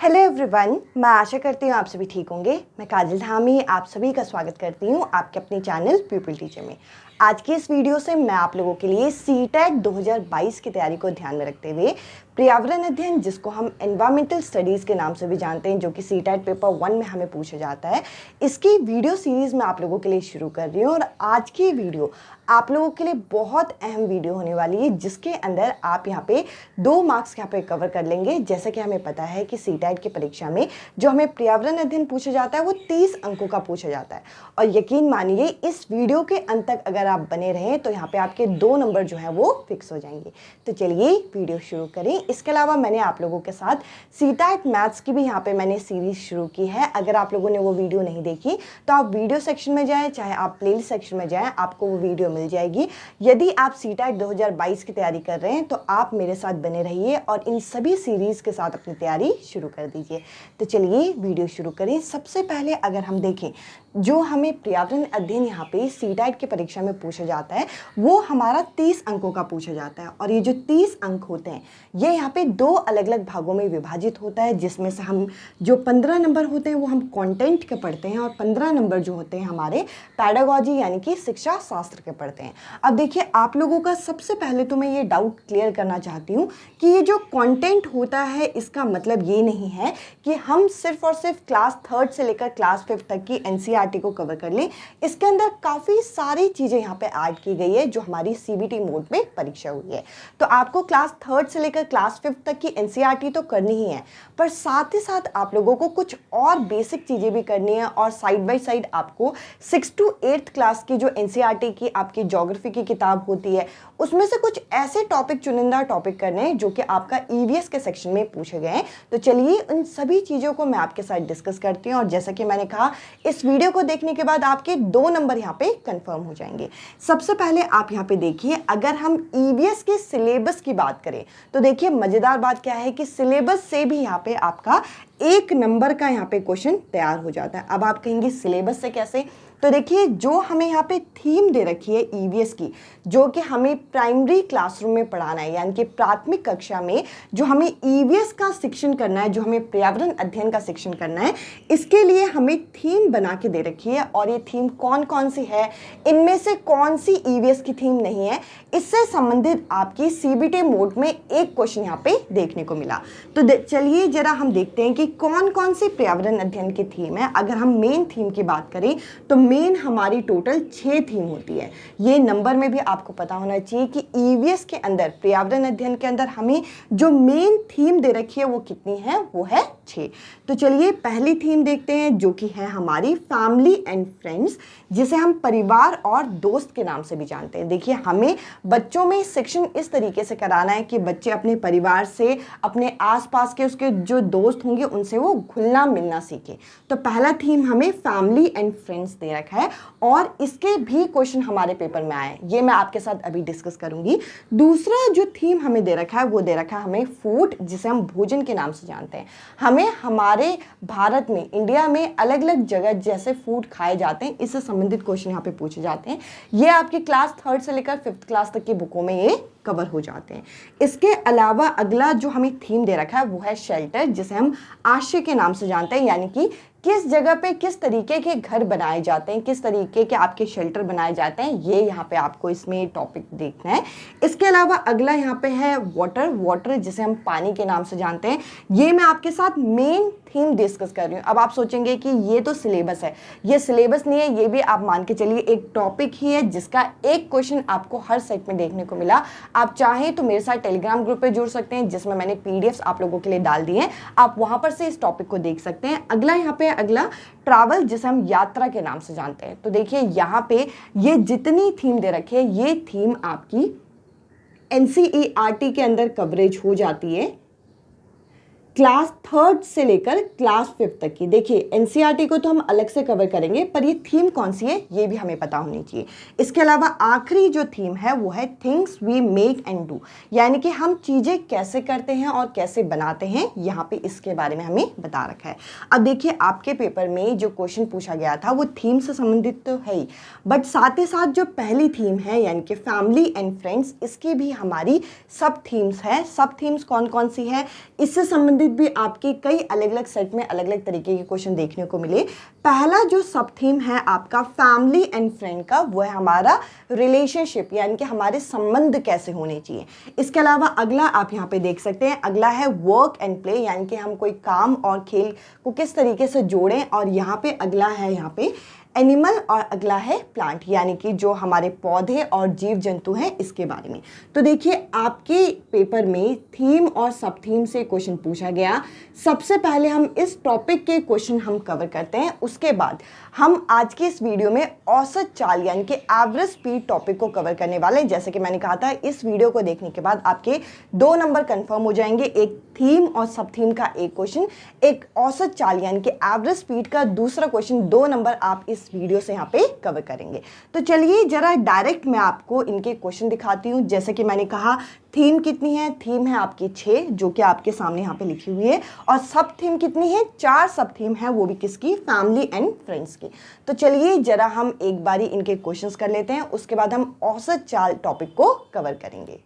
Hello everyone, मैं आशा करती हूँ आप सभी ठीक होंगे। मैं काजल धामी आप सभी का स्वागत करती हूँ आपके अपने चैनल पीपल टीचर में। आज की इस वीडियो से मैं आप लोगों के लिए सीटेट 2022 की तैयारी को ध्यान में रखते हुए पर्यावरण अध्ययन, जिसको हम एनवायरमेंटल स्टडीज़ के नाम से भी जानते हैं, जो कि सीटेट पेपर 1 में हमें पूछा जाता है, इसकी वीडियो सीरीज़ मैं आप लोगों के लिए शुरू कर रही हूँ। और आज की वीडियो आप लोगों के लिए बहुत अहम वीडियो होने वाली है, जिसके अंदर आप यहाँ पे 2 मार्क्स यहाँ पे कवर कर लेंगे। जैसे कि हमें पता है कि सीटेट की परीक्षा में जो हमें पर्यावरण अध्ययन पूछा जाता है वो 30 अंकों का पूछा जाता है। और यकीन मानिए, इस वीडियो के अंत तक अगर आप बने रहें तो यहाँ पे आपके 2 नंबर जो है वो फिक्स हो जाएंगे। तो चलिए वीडियो शुरू करें। इसके अलावा मैंने आप लोगों के साथ सीटेट मैथ्स की भी यहाँ पे मैंने सीरीज शुरू की है। अगर आप लोगों ने वो वीडियो नहीं देखी तो आप वीडियो सेक्शन में जाएं, चाहे आप प्लेलिस्ट सेक्शन में जाएं, आपको वो वीडियो मिल जाएगी। यदि आप सीटेट 2022 की तैयारी कर रहे हैं तो आप मेरे साथ बने रहिए और इन सभी सीरीज के साथ अपनी तैयारी शुरू कर दीजिए। तो चलिए वीडियो शुरू करें। सबसे पहले अगर हम देखें, जो हमें पर्यावरण अध्ययन यहाँ पे सीटेट की परीक्षा में पूछा जाता है वो हमारा 30 अंकों का पूछा जाता है। और ये जो 30 अंक होते हैं ये यहाँ पे 2 अलग अलग भागों में विभाजित होता है, जिसमें से हम जो 15 नंबर होते हैं वो हम कंटेंट के पढ़ते हैं और 15 नंबर जो होते हैं हमारे पैडागॉजी यानी कि शिक्षा शास्त्र के पढ़ते हैं। अब देखिए, आप लोगों का सबसे पहले तो मैं ये डाउट क्लियर करना चाहती हूँ कि ये जो कंटेंट होता है इसका मतलब ये नहीं है कि हम सिर्फ और सिर्फ क्लास 3 से लेकर क्लास 5 तक की एनसीईआरटी को कवर कर लें। इसके अंदर काफ़ी सारी चीज़ें यहाँ पे ऐड की गई है जो हमारी सीबीटी मोड में परीक्षा हुई है। तो आपको क्लास 3 से लेकर क्लास 5 तक की एनसीईआरटी तो करनी ही है, पर साथ ही साथ आप लोगों को कुछ और बेसिक चीज़ें भी करनी है। और साइड बाय साइड आपको 6 to 8th क्लास की जो एनसीईआरटी की आपकी ज्योग्राफी की किताब होती है उसमें से कुछ ऐसे टॉपिक, चुनिंदा टॉपिक करने हैं जो कि आपका ईवीएस के सेक्शन में पूछे गए हैं। तो चलिए उन सभी चीज़ों को मैं आपके साथ डिस्कस करती हूँ। और जैसा कि मैंने कहा, इस वीडियो को देखने के बाद आपके 2 नंबर यहाँ पे कंफर्म हो जाएंगे। सबसे पहले आप यहाँ पे देखिए, अगर हम ईवीएस के सिलेबस की बात करें तो देखिए मज़ेदार बात क्या है कि सिलेबस से भी यहाँ पे आपका 1 नंबर का यहाँ पे क्वेश्चन तैयार हो जाता है। अब आप कहेंगे सिलेबस से कैसे? तो देखिए, जो हमें यहाँ पे थीम दे रखी है ईवीएस की, जो कि हमें प्राइमरी क्लासरूम में पढ़ाना है, यानी कि प्राथमिक कक्षा में जो हमें ईवीएस का शिक्षण करना है, जो हमें पर्यावरण अध्ययन का शिक्षण करना है, इसके लिए हमें थीम बना के दे रखी है। और ये थीम कौन कौन सी है, इनमें से कौन सी ईवीएस की थीम नहीं है, इससे संबंधित आपकी सीबीटी मोड में एक क्वेश्चन यहाँ पे देखने को मिला। तो चलिए जरा हम देखते हैं कि कौन कौन सी पर्यावरण अध्ययन की थीम है। अगर हम मेन थीम की बात करें तो मेन हमारी टोटल 6 थीम होती है। ये नंबर में भी आपको पता होना चाहिए कि ईवीएस के अंदर, पर्यावरण अध्ययन के अंदर हमें जो मेन थीम दे रखी है वो कितनी है, वो है 6। तो चलिए पहली थीम देखते हैं, जो कि है हमारी फैमिली एंड फ्रेंड्स, जिसे हम परिवार और दोस्त के नाम से भी जानते हैं। देखिए, हमें बच्चों में शिक्षण इस तरीके से कराना है कि बच्चे अपने परिवार से, अपने आसपास के उसके जो दोस्त होंगे उनसे वो घुलना मिलना सीखे। तो पहला थीम हमें फैमिली एंड फ्रेंड्स दे रखा है और इसके भी क्वेश्चन हमारे पेपर में आए, ये मैं आपके साथ अभी डिस्कस करूंगी। दूसरा जो थीम हमें दे रखा है वो दे रखा है हमें फूड, जिसे हम भोजन के नाम से जानते हैं। हमें हमारे भारत में, इंडिया में अलग अलग जगह जैसे फूड खाए जाते हैं, इससे संबंधित क्वेश्चन यहाँ पे पूछे जाते हैं। ये आपकी क्लास 3 से लेकर 5th क्लास तक की बुकों में ये कवर हो जाते हैं। इसके अलावा अगला जो हमें थीम दे रखा है वो है शेल्टर, जिसे हम आश्रय के नाम से जानते हैं, यानी कि किस जगह पे किस तरीके के घर बनाए जाते हैं, किस तरीके के आपके शेल्टर बनाए जाते हैं, ये यहाँ पे आपको इसमें टॉपिक देखना है। इसके अलावा अगला यहाँ पे है वाटर, जिसे हम पानी के नाम से जानते हैं। ये मैं आपके साथ मेन थीम डिस्कस कर रही हूँ। अब आप सोचेंगे कि ये तो सिलेबस है, ये सिलेबस नहीं है, ये भी आप मान के चलिए एक टॉपिक ही है जिसका एक क्वेश्चन आपको हर सेट में देखने को मिला। आप चाहें तो मेरे साथ टेलीग्राम ग्रुप पे जुड़ सकते हैं, जिसमें मैंने पीडीएफ्स आप लोगों के लिए डाल दिए हैं, आप वहां पर से इस टॉपिक को देख सकते हैं। अगला यहाँ पे अगला ट्रैवल, जिसे हम यात्रा के नाम से जानते हैं। तो देखिए यहाँ पे ये जितनी थीम दे रखी है, ये थीम आपकी एनसीईआरटी के अंदर कवरेज हो जाती है क्लास 3 से लेकर क्लास 5 तक की। देखिए, एनसीईआरटी को तो हम अलग से कवर करेंगे, पर ये थीम कौन सी है ये भी हमें पता होनी चाहिए। इसके अलावा आखिरी जो थीम है वो है things we make and do, यानी कि हम चीज़ें कैसे करते हैं और कैसे बनाते हैं, यहाँ पे इसके बारे में हमें बता रखा है। अब देखिए, आपके पेपर में जो क्वेश्चन पूछा गया था वो थीम से संबंधित तो है ही, बट साथ ही साथ जो पहली थीम है यानी कि फैमिली एंड फ्रेंड्स, इसकी भी हमारी सब थीम्स है। सब थीम्स कौन कौन सी है, इससे संबंधित संबंधित भी आपके कई अलग अलग सेट में अलग अलग तरीके के क्वेश्चन देखने को मिले। पहला जो सब थीम है आपका फैमिली एंड फ्रेंड का, वो है हमारा रिलेशनशिप, यानी कि हमारे संबंध कैसे होने चाहिए। इसके अलावा अगला आप यहाँ पे देख सकते हैं, अगला है वर्क एंड प्ले, यानी कि हम कोई काम और खेल को किस तरीके से जोड़ें। और यहाँ पे अगला है यहाँ पे एनिमल, और अगला है प्लांट, यानी कि जो हमारे पौधे और जीव जंतु हैं इसके बारे में। तो देखिए आपके पेपर में थीम और सब थीम से क्वेश्चन पूछा गया। सबसे पहले हम इस टॉपिक के क्वेश्चन हम कवर करते हैं, उसके बाद हम आज की इस वीडियो में औसत चाल यानी कि एवरेज स्पीड टॉपिक को कवर करने वाले हैं। जैसे कि मैंने कहा था, इस वीडियो को देखने के बाद आपके 2 नंबर कंफर्म हो जाएंगे, एक थीम और सब थीम का एक क्वेश्चन, एक औसत चाल यानी कि एवरेज स्पीड का दूसरा क्वेश्चन, 2 नंबर आप इस वीडियो से यहाँ पे कवर करेंगे। तो चलिए जरा डायरेक्ट मैं आपको इनके क्वेश्चन दिखाती हूँ। जैसे कि मैंने कहा, थीम कितनी है? थीम है आपकी 6, जो कि आपके सामने यहाँ पे लिखी हुई है। और सब थीम कितनी है? 4 सब थीम है, वो भी किसकी? फैमिली एंड फ्रेंड्स की। तो चलिए जरा हम एक बारी इनके क्वेश्चंस कर लेते हैं, उसके बाद हम औसत चाल टॉपिक को कवर करेंगे।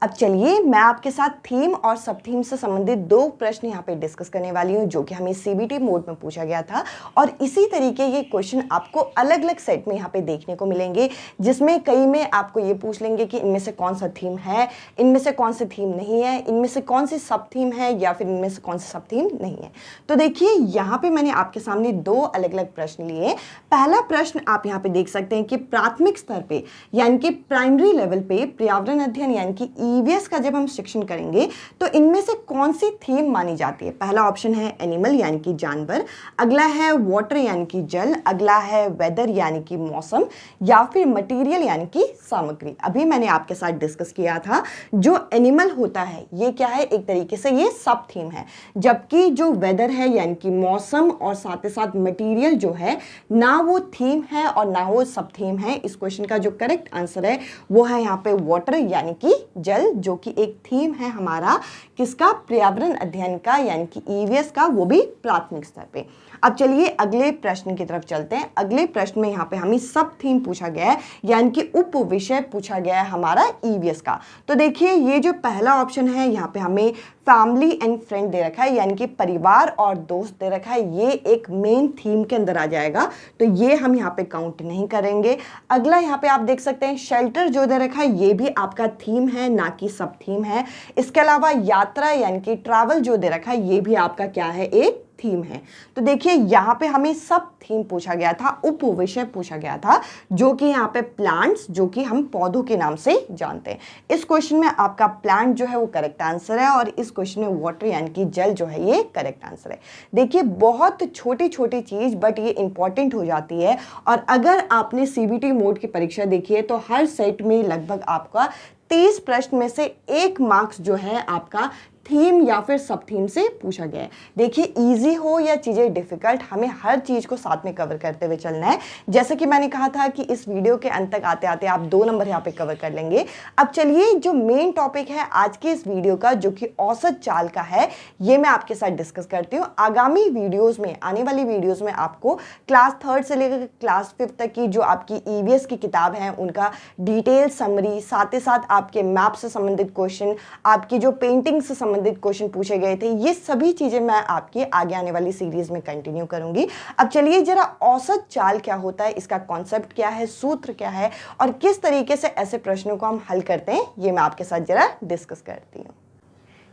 अब चलिए मैं आपके साथ थीम और सब थीम से संबंधित 2 प्रश्न यहाँ पे डिस्कस करने वाली हूँ, जो कि हमें सीबीटी मोड में पूछा गया था। और इसी तरीके ये क्वेश्चन आपको अलग अलग सेट में यहाँ पे देखने को मिलेंगे, जिसमें कई में आपको ये पूछ लेंगे कि इनमें से कौन सा थीम है, इनमें से कौन सी थीम नहीं है, इनमें से कौन सी सब थीम है, या फिर इनमें से कौन सी सब थीम नहीं है। तो देखिए यहाँ पे मैंने आपके सामने 2 अलग अलग प्रश्न लिए। पहला प्रश्न आप यहाँ पे देख सकते हैं कि प्राथमिक स्तर पे यानी कि प्राइमरी लेवल पे पर्यावरण अध्ययन यानी कि ईवीएस का जब हम शिक्षण करेंगे तो इनमें से कौन सी थीम मानी जाती है? पहला ऑप्शन है एनिमल यानी कि जानवर, अगला है वाटर यानी कि जल, अगला है वेदर यानी कि मौसम, या फिर मटेरियल यानी कि सामग्री। अभी मैंने आपके साथ डिस्कस किया था, जो एनिमल होता है ये क्या है? एक तरीके से ये सब थीम है, जबकि जो वेदर है यानी कि मौसम और साथ ही साथ मटेरियल जो है, ना वो थीम है और ना वो सब थीम है। इस क्वेश्चन का जो करेक्ट आंसर है वो है यहाँ पे वाटर यानी कि जल, जो कि एक थीम है हमारा किसका? पर्यावरण अध्ययन का, यानी कि ईवीएस का, वो भी प्राथमिक स्तर पे। अब चलिए अगले प्रश्न की तरफ चलते हैं। अगले प्रश्न में यहाँ पे हमें सब थीम पूछा गया है, यानी कि उप विषय पूछा गया है हमारा ईवीएस का। तो देखिए ये जो पहला ऑप्शन है, यहाँ पे हमें फैमिली एंड फ्रेंड दे रखा है, यानी कि परिवार और दोस्त दे रखा है, ये एक मेन थीम के अंदर आ जाएगा, तो ये हम यहाँ पे काउंट नहीं करेंगे। अगला यहाँ पे आप देख सकते हैं शेल्टर जो दे रखा है, ये भी आपका थीम है, ना कि सब थीम है। इसके अलावा यात्रा यानी कि ट्रैवल जो दे रखा है, ये भी आपका क्या है? एक थीम है। तो देखिए यहाँ पे हमें सब थीम पूछा गया था, उप विषय पूछा गया था, जो कि यहाँ पे प्लांट्स, जो कि हम पौधों के नाम से जानते हैं। इस क्वेश्चन में आपका प्लांट जो है वो करेक्ट आंसर है, और इस क्वेश्चन में वाटर यानी कि जल जो है ये करेक्ट आंसर है। देखिए बहुत छोटी छोटी चीज, बट ये इंपॉर्टेंट हो जाती है। और अगर आपने सीबीटी मोड की परीक्षा देखी है तो हर सेट में लगभग आपका 30 प्रश्न में से 1 मार्क्स जो है आपका थीम या फिर सब थीम से पूछा गया है। देखिए इजी हो या चीज़ें डिफिकल्ट, हमें हर चीज़ को साथ में कवर करते हुए चलना है। जैसे कि मैंने कहा था कि इस वीडियो के अंत तक आते आते आप 2 नंबर यहाँ पे कवर कर लेंगे। अब चलिए जो मेन टॉपिक है आज के इस वीडियो का, जो कि औसत चाल का है, ये मैं आपके साथ डिस्कस करती हूँ। आगामी वीडियोज़ में, आने वाली वीडियोज़ में आपको क्लास 3 से लेकर क्लास 5 तक की जो आपकी ईवीएस की किताब है उनका डिटेल समरी, साथ ही साथ आपके मैप से संबंधित क्वेश्चन, आपकी जो पेंटिंग से संबंधित क्वेश्चन पूछे गए थे, ये सभी चीजें मैं आपके आगे आने वाली सीरीज में कंटिन्यू करूंगी। अब चलिए जरा औसत चाल क्या होता है, इसका कॉन्सेप्ट क्या है, सूत्र क्या है, और किस तरीके से ऐसे प्रश्नों को हम हल करते हैं, ये मैं आपके साथ जरा डिस्कस करती हूँ।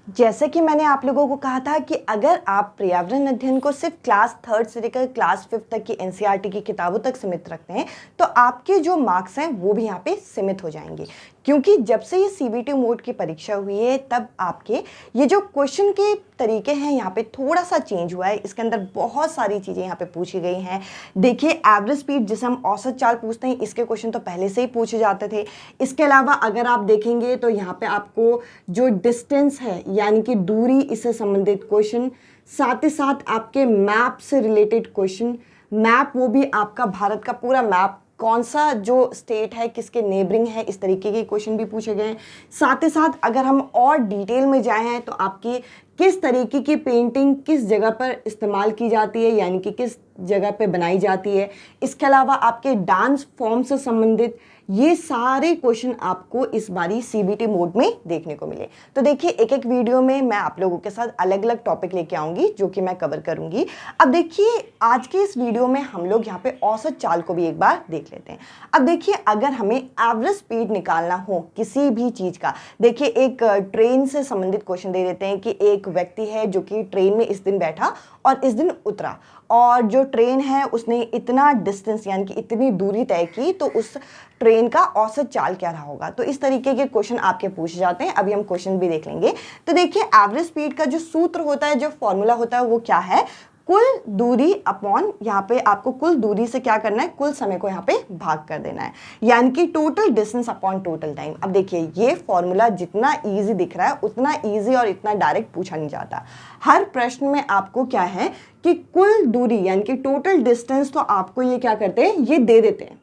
जैसे कि मैंने आप लोगों को कहा था कि अगर आप पर्यावरण अध्ययन को सिर्फ क्लास 3 से लेकर क्लास 5 तक की एनसीईआरटी की किताबों तक सीमित रखते हैं, तो आपके जो मार्क्स हैं वो भी यहाँ पे सीमित हो जाएंगे। क्योंकि जब से ये सीबीटी मोड की परीक्षा हुई है, तब आपके ये जो क्वेश्चन के तरीके हैं यहाँ पे थोड़ा सा चेंज हुआ है। इसके अंदर बहुत सारी चीज़ें यहाँ पे पूछी गई हैं। देखिए एवरेज स्पीड, जिसे हम औसत चाल पूछते हैं, इसके क्वेश्चन तो पहले से ही पूछे जाते थे। इसके अलावा अगर आप देखेंगे तो यहाँ पे आपको जो डिस्टेंस है यानी कि दूरी, इससे संबंधित क्वेश्चन, साथ ही साथ आपके मैप से रिलेटेड क्वेश्चन, मैप वो भी आपका भारत का पूरा मैप, कौन सा जो स्टेट है किसके नेबरिंग है, इस तरीके के क्वेश्चन भी पूछे गए हैं। साथ ही साथ अगर हम और डिटेल में जाए हैं तो आपकी किस तरीके की पेंटिंग किस जगह पर इस्तेमाल की जाती है, यानी कि किस जगह पे बनाई जाती है। इसके अलावा आपके डांस फॉर्म से संबंधित, ये सारे क्वेश्चन आपको इस बारी सीबीटी मोड में देखने को मिले। तो देखिए एक एक वीडियो में मैं आप लोगों के साथ अलग अलग टॉपिक लेके आऊंगी जो कि मैं कवर करूंगी। अब देखिए आज के इस वीडियो में हम लोग यहाँ पे औसत चाल को भी एक बार देख लेते हैं। अब देखिए अगर हमें एवरेज स्पीड निकालना हो किसी भी चीज का, देखिए एक ट्रेन से संबंधित क्वेश्चन दे देते हैं कि एक व्यक्ति है जो कि ट्रेन में इस दिन बैठा और इस दिन उतरा, और जो ट्रेन है उसने इतना डिस्टेंस यानी कि इतनी दूरी तय की, तो उस ट्रेन का औसत चाल क्या रहा होगा। तो इस तरीके के क्वेश्चन आपके पूछे जाते हैं। अभी हम क्वेश्चन भी देख लेंगे। तो देखिए एवरेज स्पीड का जो सूत्र होता है, जो फॉर्मूला होता है वो क्या है, कुल दूरी अपॉन, यहाँ पे आपको कुल दूरी से क्या करना है, कुल समय को यहाँ पे भाग कर देना है, यानी कि total distance upon total time. अब देखिए ये फॉर्मूला जितना इजी दिख रहा है उतना इजी और इतना डायरेक्ट पूछा नहीं जाता। हर प्रश्न में आपको क्या है कि कुल दूरी यानी कि टोटल डिस्टेंस, तो आपको ये क्या करते हैं, ये दे देते हैं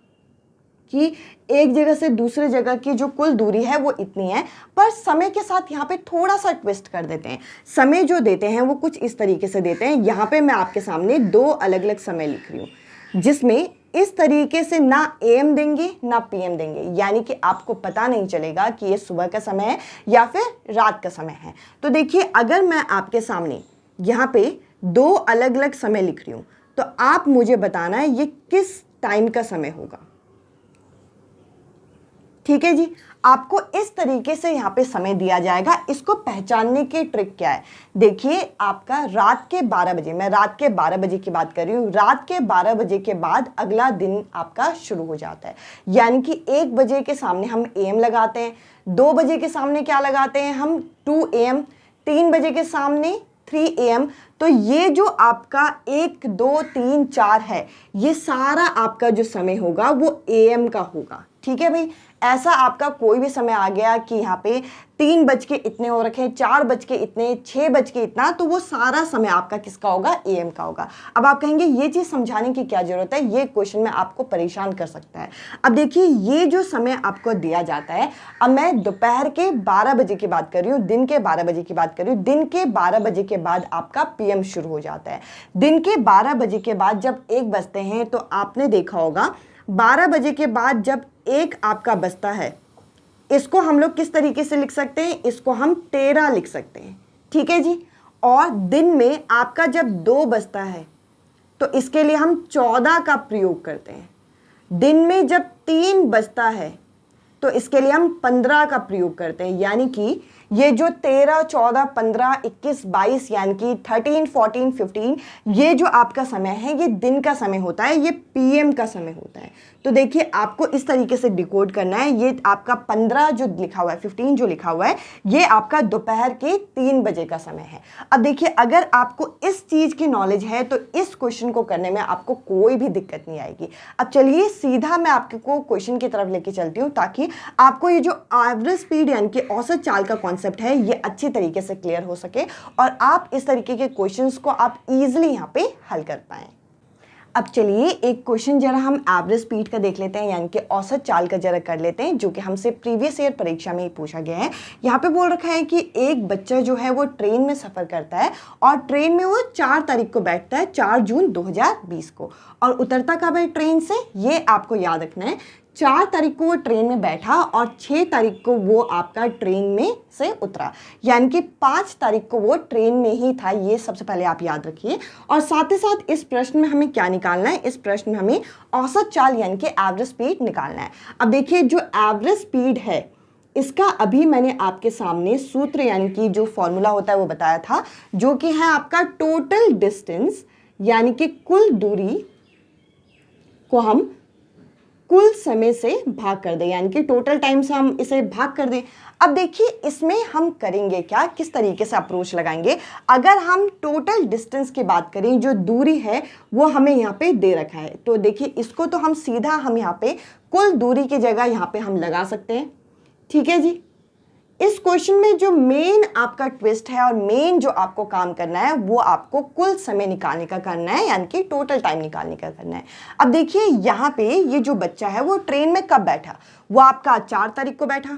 कि एक जगह से दूसरे जगह की जो कुल दूरी है वो इतनी है, पर समय के साथ यहाँ पे थोड़ा सा ट्विस्ट कर देते हैं। समय जो देते हैं वो कुछ इस तरीके से देते हैं। यहाँ पे मैं आपके सामने दो अलग अलग समय लिख रही हूँ, जिसमें इस तरीके से ना AM देंगे ना PM देंगे, यानी कि आपको पता नहीं चलेगा कि ये सुबह का समय है या फिर रात का समय है। तो देखिए अगर मैं आपके सामने यहाँ पे दो अलग अलग समय लिख रही हूँ, तो आप मुझे बताना है ये किस टाइम का समय होगा। ठीक है जी, आपको इस तरीके से यहाँ पे समय दिया जाएगा। इसको पहचानने की ट्रिक क्या है, देखिए आपका रात के 12 बजे, मैं रात के 12 बजे की बात कर रही हूँ, रात के 12 बजे के बाद अगला दिन आपका शुरू हो जाता है। यानी कि 1 बजे के सामने हम AM लगाते हैं, 2 बजे के सामने क्या लगाते हैं हम, 2 AM, 3 बजे के सामने 3 AM। तो ये जो आपका 1 2 3 4 है, ये सारा आपका जो समय होगा वो AM का होगा। ठीक है भाई, ऐसा आपका कोई भी समय आ गया कि यहाँ पे 3 बज के इतने हो रखे, 4 बज के इतने, 6 बज के इतना, तो वो सारा समय आपका किसका होगा, AM का होगा। अब आप कहेंगे ये चीज़ समझाने की क्या जरूरत है, ये क्वेश्चन में आपको परेशान कर सकता है। अब देखिए ये जो समय आपको दिया जाता है, अब मैं दोपहर के 12 बजे की बात कर रही हूँ, दिन के 12 बजे की बात कर रही हूँ। दिन के 12 बजे के बाद आपका PM शुरू हो जाता है। दिन के 12 बजे के बाद जब 1 बजते हैं, तो आपने देखा होगा 12 बजे के बाद जब 1 आपका बजता है, इसको हम लोग किस तरीके से लिख सकते हैं, इसको हम 13 लिख सकते हैं। ठीक है जी, और दिन में आपका जब 2 बजता है तो इसके लिए हम 14 का प्रयोग करते हैं। दिन में जब 3 बजता है तो इसके लिए हम 15 का प्रयोग करते हैं। यानी कि ये जो 13, 14, 15, 21, 22 यानी कि 13, 14, 15, ये जो आपका समय है ये दिन का समय होता है, ये PM का समय होता है। तो देखिए आपको इस तरीके से डिकोड करना है। ये आपका 15 जो लिखा हुआ है, 15 जो लिखा हुआ है, ये आपका दोपहर के 3 बजे का समय है। अब देखिए अगर आपको इस चीज़ की नॉलेज है तो इस क्वेश्चन को करने में आपको कोई भी दिक्कत नहीं आएगी। अब चलिए सीधा मैं आपको क्वेश्चन की तरफ लेके चलती हूँ, ताकि आपको ये जो एवरेज स्पीड यानी कि औसत चाल का कॉन्सेप्ट है ये अच्छी तरीके से क्लियर हो सके और आप इस तरीके के क्वेश्चंस को आप इजीली यहाँ पे हल कर पाएं। अब चलिए एक क्वेश्चन जरा हम एवरेज स्पीड का देख लेते हैं, यानी कि औसत चाल का जरा कर लेते हैं, जो कि हमसे प्रीवियस ईयर परीक्षा में ही पूछा गया है। यहाँ पे बोल रखा है कि एक बच्चा जो है वो ट्रेन में सफ़र करता है और ट्रेन में वो 4 तारीख को बैठता है, 4 जून 2020 को, और उतरता कब है ट्रेन से, ये आपको याद रखना है। 4 तारीख को वो ट्रेन में बैठा और 6 तारीख को वो आपका ट्रेन में से उतरा, यानी कि 5 तारीख को वो ट्रेन में ही था। ये सबसे पहले आप याद रखिए। और साथ ही साथ इस प्रश्न में हमें क्या निकालना है, इस प्रश्न में हमें औसत चाल यानी कि एवरेज स्पीड निकालना है। अब देखिए जो एवरेज स्पीड है इसका अभी मैंने आपके सामने सूत्र यानी कि जो फॉर्मूला होता है वो बताया था, जो कि है आपका टोटल डिस्टेंस यानी कि कुल दूरी को हम कुल समय से भाग कर दें, यानी कि टोटल टाइम से हम इसे भाग कर दें। अब देखिए इसमें हम करेंगे क्या, किस तरीके से अप्रोच लगाएंगे। अगर हम टोटल डिस्टेंस की बात करें, जो दूरी है वो हमें यहाँ पे दे रखा है, तो देखिए इसको तो हम सीधा हम यहाँ पे कुल दूरी की जगह यहाँ पे हम लगा सकते हैं। ठीक है जी, इस क्वेश्चन में जो मेन आपका ट्विस्ट है और मेन जो आपको काम करना है वो आपको कुल समय निकालने का करना है, यानी कि टोटल टाइम निकालने का करना है। अब देखिए यहाँ पे ये जो बच्चा है वो ट्रेन में कब बैठा, वो आपका 4 तारीख को बैठा।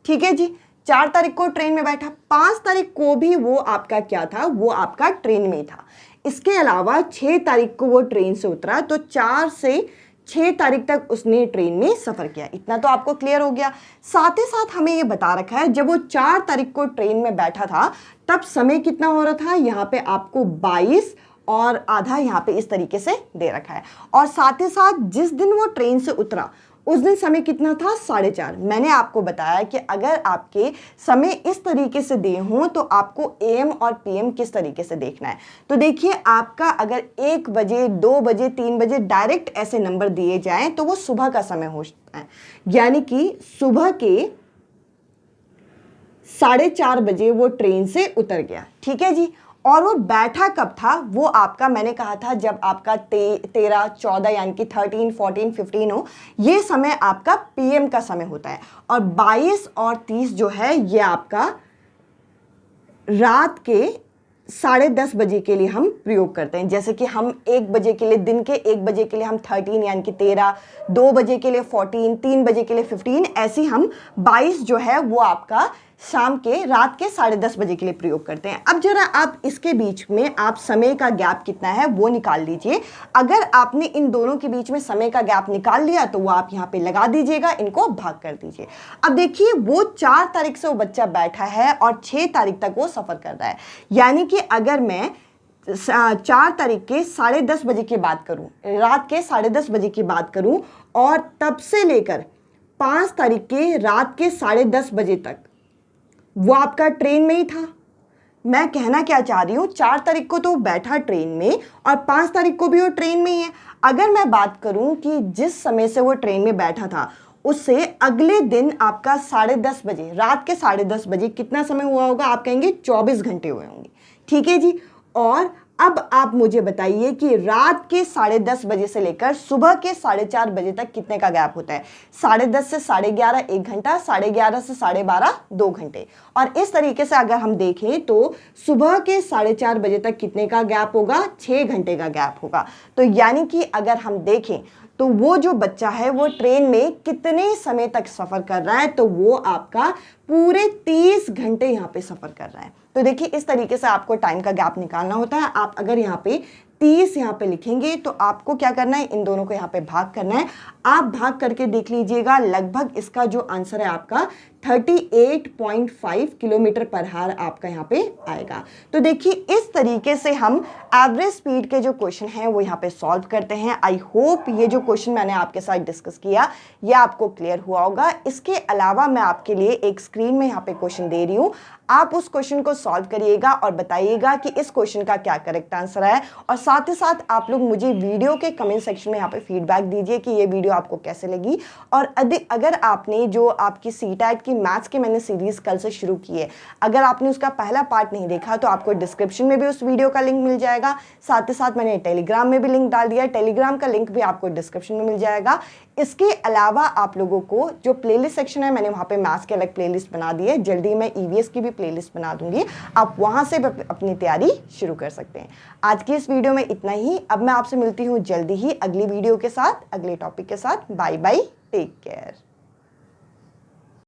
ठीक है जी, 4 तारीख को ट्रेन में बैठा, 5 तारीख को भी वो आपका क्या था, वो आपका ट्रेन में था। इसके अलावा 6 तारीख को वो ट्रेन से उतरा, तो 4 से 6 तारीख तक उसने ट्रेन में सफ़र किया। इतना तो आपको क्लियर हो गया। साथ ही साथ हमें ये बता रखा है जब वो 4 तारीख को ट्रेन में बैठा था तब समय कितना हो रहा था, यहाँ पे आपको 22 और आधा यहाँ पे इस तरीके से दे रखा है। और साथ ही साथ जिस दिन वो ट्रेन से उतरा उस दिन समय कितना था, 4:30। मैंने आपको बताया कि अगर आपके समय इस तरीके से दिए हों तो आपको AM और PM किस तरीके से देखना है। तो देखिए, आपका अगर 1 बजे, 2 बजे, 3 बजे डायरेक्ट ऐसे नंबर दिए जाएं तो वो सुबह का समय होता है, यानी कि सुबह के 4:30 बजे वो ट्रेन से उतर गया। ठीक है जी। और वो बैठा कब था, वो आपका मैंने कहा था जब आपका 13, 14 यानी कि 13, 14, 15 हो, ये समय आपका PM का समय होता है। और 22 और 30 जो है ये आपका रात के 10:30 बजे के लिए हम प्रयोग करते हैं। जैसे कि हम 1 बजे के लिए, दिन के 1 बजे के लिए हम 13 यानी कि 13, 2 बजे के लिए 14, 3 बजे के लिए 15, ऐसे हम 22 जो है वो आपका शाम के रात के 10:30 बजे के लिए प्रयोग करते हैं। अब जरा आप इसके बीच में आप समय का गैप कितना है वो निकाल लीजिए। अगर आपने इन दोनों के बीच में समय का गैप निकाल लिया तो वो आप यहाँ पे लगा दीजिएगा, इनको भाग कर दीजिए। अब देखिए, वो 4 तारीख से वो बच्चा बैठा है और 6 तारीख तक वो सफ़र कर रहा है, यानी कि अगर मैं 4 तारीख के 10:30 बजे की बात करूं, रात के 10:30 बजे की बात करूं, और तब से लेकर 5 तारीख के रात के 10:30 बजे तक वो आपका ट्रेन में ही था। मैं कहना क्या चाह रही हूँ, 4 तारीख को तो बैठा ट्रेन में और 5 तारीख को भी वो ट्रेन में ही है। अगर मैं बात करूँ कि जिस समय से वो ट्रेन में बैठा था उससे अगले दिन आपका 10:30 बजे, रात के 10:30 बजे कितना समय हुआ होगा, आप कहेंगे 24 घंटे हुए होंगे। ठीक है जी। और अब आप मुझे बताइए कि रात के 10:30 बजे से लेकर सुबह के 4:30 बजे तक कितने का गैप होता है। 10:30 से 11:30 1 घंटा, 11:30 से 12:30 2 घंटे। और इस तरीके से अगर हम देखें तो सुबह के 4:30 बजे तक कितने का गैप होगा, 6 घंटे का गैप होगा। तो यानी कि अगर हम देखें तो वो जो बच्चा है वो ट्रेन में कितने समय तक सफ़र कर रहा है, तो वो आपका पूरे 30 घंटे यहाँ पे सफ़र कर रहा है। तो देखिए, इस तरीके से आपको टाइम का गैप निकालना होता है। आप अगर यहाँ पे 30 यहाँ पे लिखेंगे तो आपको क्या करना है, इन दोनों को यहाँ पे भाग करना है। आप भाग करके देख लीजिएगा, लगभग इसका जो आंसर है आपका 38.5 किलोमीटर पर आवर आपका यहाँ पे आएगा। तो देखिए, इस तरीके से हम एवरेज स्पीड के जो क्वेश्चन हैं वो यहाँ पे सॉल्व करते हैं। आई होप ये जो क्वेश्चन मैंने आपके साथ डिस्कस किया ये आपको क्लियर हुआ होगा। इसके अलावा मैं आपके लिए एक स्क्रीन में यहाँ पे क्वेश्चन दे रही हूँ, आप उस क्वेश्चन को सॉल्व करिएगा और बताइएगा कि इस क्वेश्चन का क्या करेक्ट आंसर है। और साथ ही साथ आप लोग मुझे वीडियो के कमेंट सेक्शन में यहाँ पे फीडबैक दीजिए कि ये वीडियो आपको कैसे लगी। और अगर आपने जो आपकी CTET की मैथ्स की मैंने सीरीज कल से शुरू की है, अगर आपने उसका पहला पार्ट नहीं देखा तो आपको डिस्क्रिप्शन में भी उस वीडियो का लिंक मिल जाएगा। साथ ही साथ मैंने टेलीग्राम में भी लिंक डाल दिया है, टेलीग्राम का लिंक भी आपको डिस्क्रिप्शन में मिल जाएगा। इसके अलावा आप लोगों को जो प्लेलिस्ट सेक्शन है, मैंने वहाँ पे मैथ्स की अलग प्लेलिस्ट बना दी है, जल्दी मैं EVS की भी प्लेलिस्ट बना दूंगी, आप वहाँ से अपनी तैयारी शुरू कर सकते हैं। आज की इस वीडियो में इतना ही। अब मैं आपसे मिलती हूँ जल्दी ही अगली वीडियो के साथ, अगले टॉपिक के साथ। Bye bye, take care.